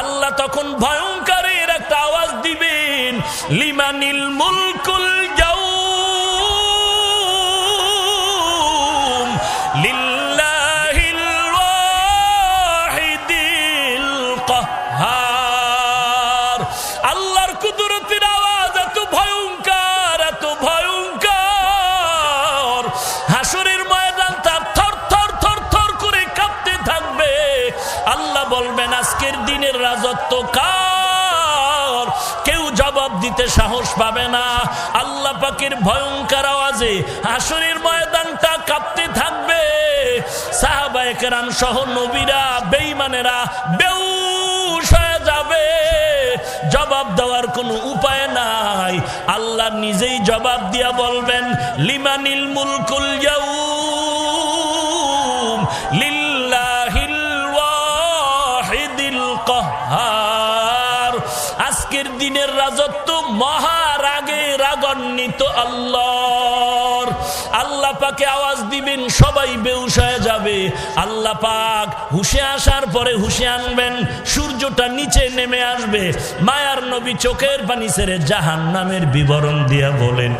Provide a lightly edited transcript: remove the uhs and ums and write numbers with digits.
আল্লাহ তখন ভয়ঙ্করের একটা আওয়াজ দিবেন, লিমানিল মুলকুল ইয়াউম লিল্লাহিল ওয়াহিদিল কাহ্হার। আল্লাহর কুদরতের আওয়াজ এত ভয়ঙ্কর, এত ভয়ঙ্কর, হাসরের ময়দানটা থর থর থর থর করে কাঁপতে থাকবে। আল্লাহ বলবেন আজকের দিনের রাজত্ব কার? কেউ জবাব দিতে সাহস পাবে না। আল্লাহ পাকের ভয়ঙ্কর আওয়াজে হাসরের ময়দানটা কাঁপতে থাকবে। সাহাবায়ে কেরাম সহ নবীরা, বেঈমানেরা বেহুশ হয়ে যাবে। জবাব দেওয়ার কোনো উপায় নাই। আল্লাহ নিজেই জবাব দিয়া বলবেন, লিমানিল মুলকুল ইয়াউম লিল্লাহিল ওয়াহিদিল কাহ্হার। আজকের দিনের রাজত্ব মহারাগে রাগান্বিত আল্লাহর। আল্লাহ পাকে আওয়াজ দিবেন, সবাই বেহুশ হয়ে যাবে। আল্লাহ পাক হুশে আসার পরে হুশে আনবেন, সূর্যটা নিচে নেমে আসবে। মায়ার নবী চোখের পানি ছেড়ে জাহান্নামের বিবরণ দিয়া বলেন,